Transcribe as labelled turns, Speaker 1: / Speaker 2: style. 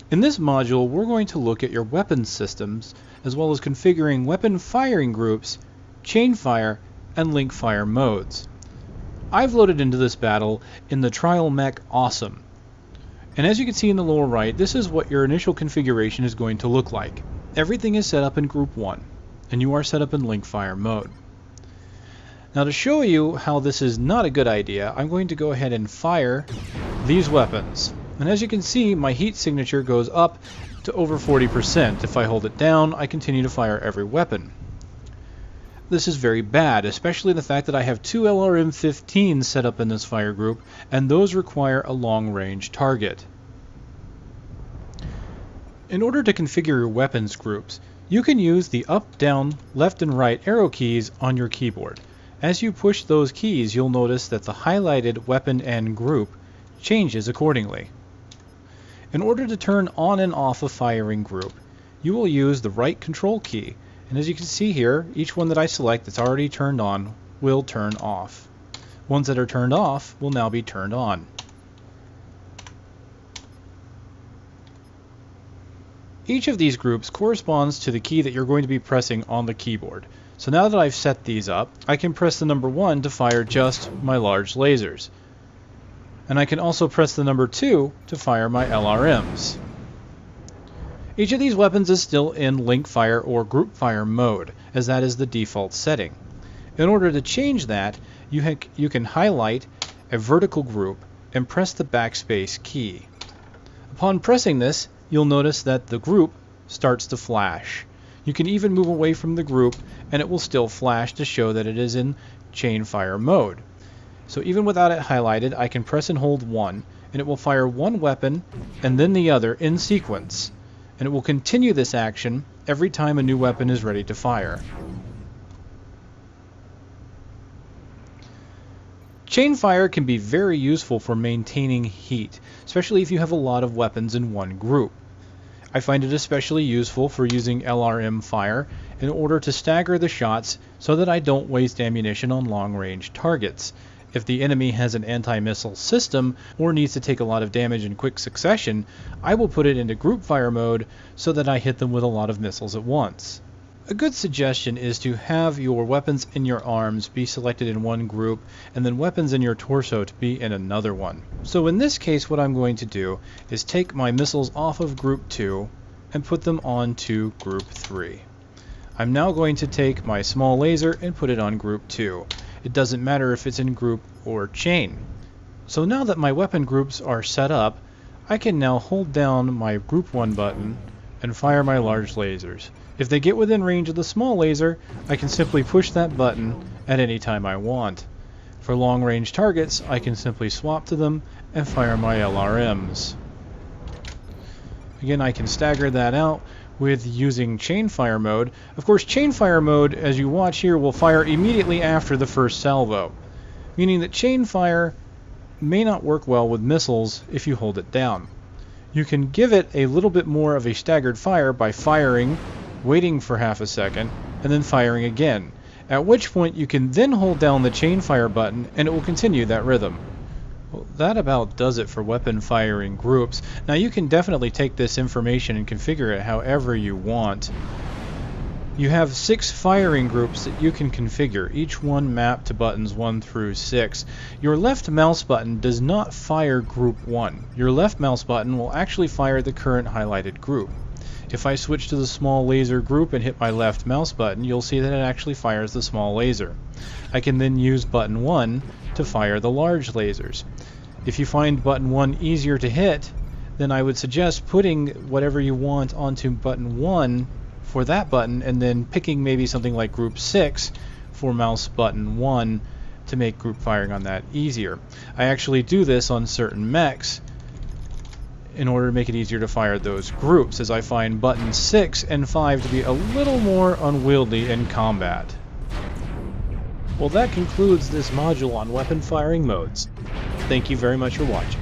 Speaker 1: In this module, we're going to look at your weapon systems, as well as configuring weapon firing groups, chain fire, and link fire modes. I've loaded into this battle in the Trial Mech Awesome. And as you can see in the lower right, this is what your initial configuration is going to look like. Everything is set up in Group 1, and you are set up in link fire mode. Now to show you how this is not a good idea, I'm going to go ahead and fire these weapons. And as you can see, my heat signature goes up to over 40%. If I hold it down, I continue to fire every weapon. This is very bad, especially the fact that I have two LRM-15s set up in this fire group, and those require a long-range target. In order to configure your weapons groups, you can use the up, down, left, and right arrow keys on your keyboard. As you push those keys, you'll notice that the highlighted weapon and group changes accordingly. In order to turn on and off a firing group, you will use the right control key, and as you can see here, each one that I select that's already turned on will turn off. Ones that are turned off will now be turned on. Each of these groups corresponds to the key that you're going to be pressing on the keyboard. So now that I've set these up, I can press the number 1 to fire just my large lasers. And I can also press the number 2 to fire my LRMs. Each of these weapons is still in link fire or group fire mode, as that is the default setting. In order to change that, you can highlight a vertical group and press the backspace key. Upon pressing this, you'll notice that the group starts to flash. You can even move away from the group and it will still flash to show that it is in chain fire mode. So even without it highlighted, I can press and hold 1, and it will fire one weapon and then the other in sequence. And it will continue this action every time a new weapon is ready to fire. Chain fire can be very useful for maintaining heat, especially if you have a lot of weapons in one group. I find it especially useful for using LRM fire in order to stagger the shots so that I don't waste ammunition on long-range targets. If the enemy has an anti-missile system or needs to take a lot of damage in quick succession, I will put it into group fire mode so that I hit them with a lot of missiles at once. A good suggestion is to have your weapons in your arms be selected in one group and then weapons in your torso to be in another one. So in this case, what I'm going to do is take my missiles off of group 2 and put them onto group 3. I'm now going to take my small laser and put it on group 2. It doesn't matter if it's in group or chain. So now that my weapon groups are set up, I can now hold down my group 1 button and fire my large lasers. If they get within range of the small laser, I can simply push that button at any time I want. For long range targets, I can simply swap to them and fire my LRMs. Again, I can stagger that out with using chain fire mode. Of course, chain fire mode, as you watch here, will fire immediately after the first salvo, meaning that chain fire may not work well with missiles if you hold it down. You can give it a little bit more of a staggered fire by firing, waiting for half a second, and then firing again, at which point you can then hold down the chain fire button and it will continue that rhythm. Well, that about does it for weapon firing groups. Now you can definitely take this information and configure it however you want. You have 6 firing groups that you can configure, each one mapped to buttons 1 through 6. Your left mouse button does not fire group 1. Your left mouse button will actually fire the current highlighted group. If I switch to the small laser group and hit my left mouse button, you'll see that it actually fires the small laser. I can then use button 1 to fire the large lasers. If you find button 1 easier to hit, then I would suggest putting whatever you want onto button 1 for that button, and then picking maybe something like group 6 for mouse button 1 to make group firing on that easier. I actually do this on certain mechs in order to make it easier to fire those groups, as I find buttons 6 and 5 to be a little more unwieldy in combat. Well, that concludes this module on weapon firing modes. Thank you very much for watching.